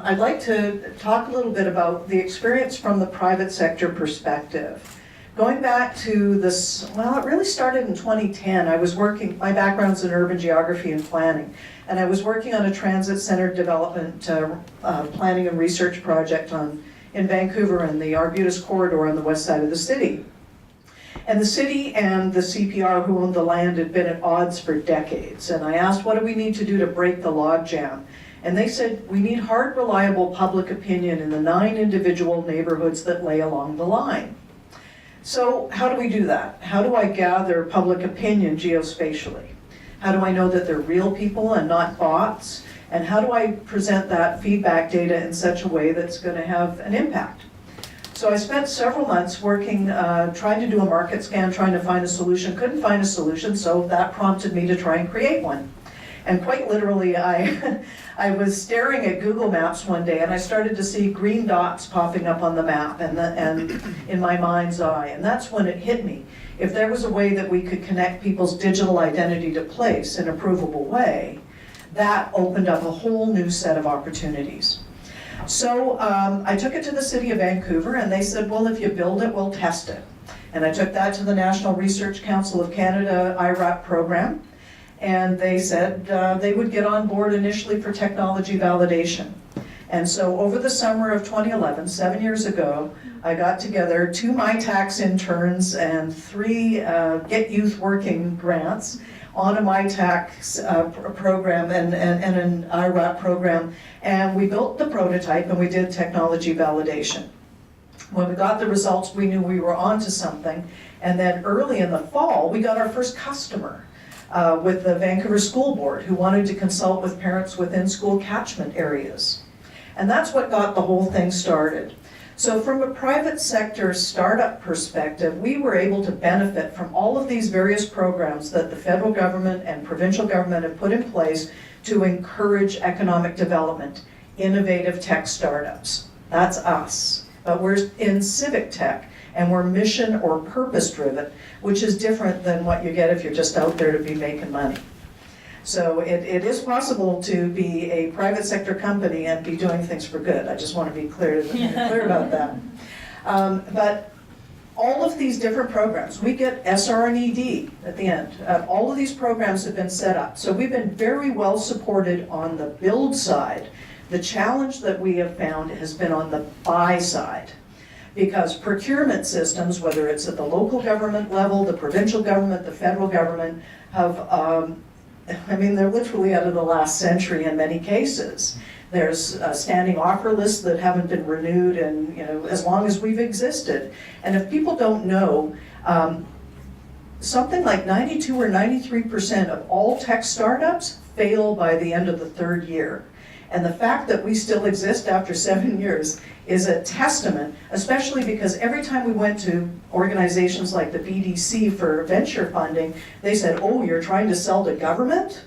I'd like to talk a little bit about the experience from the private sector perspective. Going back to this, well, it really started in 2010. I was working, my background's in urban geography and planning, and I was working on a transit-centered development planning and research project in Vancouver in the Arbutus corridor on the west side of the city. And the city and the CPR who owned the land had been at odds for decades. And I asked, what do we need to do to break the logjam? And they said, we need hard, reliable public opinion in the 9 individual neighborhoods that lay along the line. So how do we do that? How do I gather public opinion geospatially? How do I know that they're real people and not bots? And how do I present that feedback data in such a way that's going to have an impact? So I spent several months working, trying to do a market scan, trying to find a solution. Couldn't find a solution, so that prompted me to try and create one. And quite literally, I was staring at Google Maps one day and I started to see green dots popping up on the map and in my mind's eye. And that's when it hit me. If there was a way that we could connect people's digital identity to place in a provable way, that opened up a whole new set of opportunities. So I took it to the City of Vancouver and they said, well, if you build it, we'll test it. And I took that to the National Research Council of Canada IRAP program. And they said they would get on board initially for technology validation. And so over the summer of 2011, 7 years ago, I got together 2 MyTax interns and 3 Get Youth Working grants on a MyTax program and an IRAP program. And we built the prototype and we did technology validation. When we got the results, we knew we were onto something. And then early in the fall, we got our first customer. With the Vancouver School Board, who wanted to consult with parents within school catchment areas. And that's what got the whole thing started. So from a private sector startup perspective, we were able to benefit from all of these various programs that the federal government and provincial government have put in place to encourage economic development, innovative tech startups. That's us. But we're in civic tech. And we're mission or purpose driven, which is different than what you get if you're just out there to be making money. So it is possible to be a private sector company and be doing things for good. I just want to be clear about that. But all of these different programs, we get SR&ED at the end. All of these programs have been set up. So we've been very well supported on the build side. The challenge that we have found has been on the buy side. Because procurement systems, whether it's at the local government level, the provincial government, the federal government, have, they're literally out of the last century in many cases. There's standing offer lists that haven't been renewed and, as long as we've existed. And if people don't know, something like 92 or 93% of all tech startups fail by the end of the 3rd year. And the fact that we still exist after 7 years is a testament, especially because every time we went to organizations like the BDC for venture funding, they said, oh, you're trying to sell to government?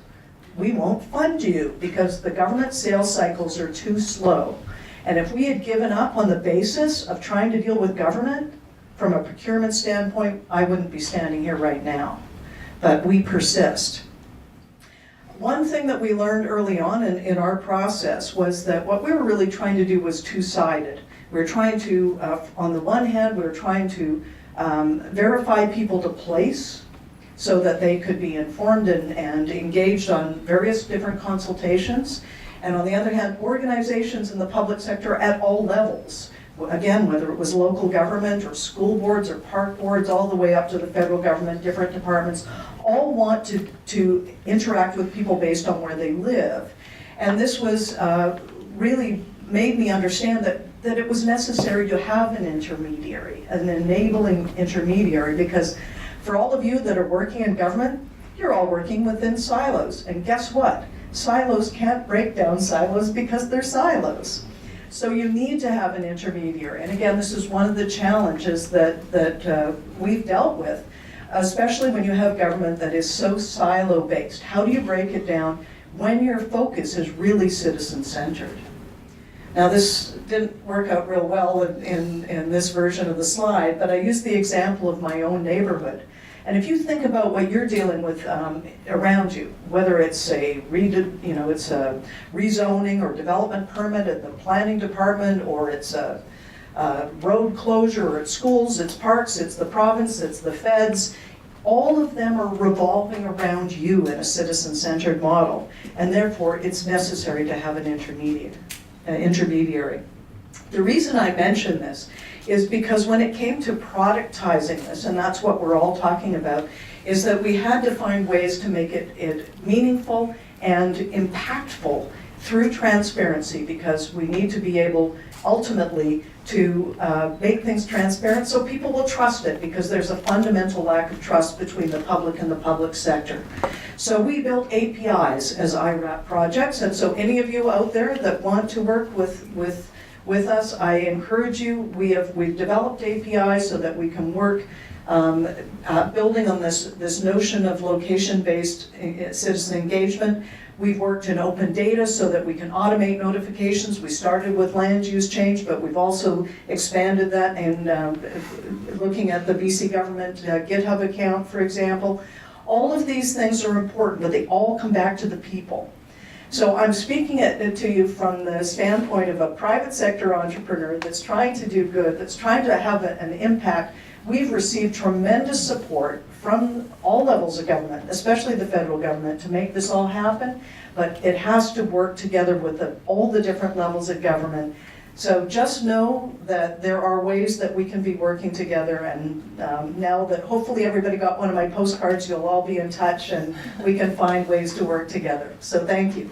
We won't fund you because the government sales cycles are too slow. And if we had given up on the basis of trying to deal with government from a procurement standpoint, I wouldn't be standing here right now. But we persist. One thing that we learned early on in our process was that what we were really trying to do was two-sided. We were trying to, on the one hand, we were trying to verify people to place so that they could be informed and engaged on various different consultations. And on the other hand, organizations in the public sector at all levels, again, whether it was local government or school boards or park boards, all the way up to the federal government, different departments, all want to interact with people based on where they live. And this was really made me understand that it was necessary to have an intermediary, an enabling intermediary, because for all of you that are working in government, you're all working within silos. And guess what? Silos can't break down silos because they're silos. So you need to have an intermediary. And again, this is one of the challenges that we've dealt with, especially when you have government that is so silo-based. How do you break it down when your focus is really citizen-centered? Now this didn't work out real well in this version of the slide, but I used the example of my own neighborhood. And if you think about what you're dealing with around you, whether it's it's a rezoning or development permit at the planning department, or it's a road closure, or it's schools, it's parks, it's the province, it's the feds, all of them are revolving around you in a citizen-centered model, and therefore it's necessary to have an intermediary. The reason I mention this is because when it came to productizing this, and that's what we're all talking about, is that we had to find ways to make it meaningful and impactful through transparency, because we need to be able ultimately to make things transparent so people will trust it, because there's a fundamental lack of trust between the public and the public sector. So we built APIs as IRAP projects, and so any of you out there that want to work with us, I encourage you. We've developed APIs so that we can work building on this notion of location-based citizen engagement. We've worked in open data so that we can automate notifications. We started with land use change, but we've also expanded that and looking at the BC government GitHub account, for example. All of these things are important, but they all come back to the people. So I'm speaking to you from the standpoint of a private sector entrepreneur that's trying to do good, that's trying to have an impact. We've received tremendous support from all levels of government, especially the federal government, to make this all happen, but it has to work together with all the different levels of government. So just know that there are ways that we can be working together, and now that hopefully everybody got one of my postcards, you'll all be in touch and we can find ways to work together. So thank you.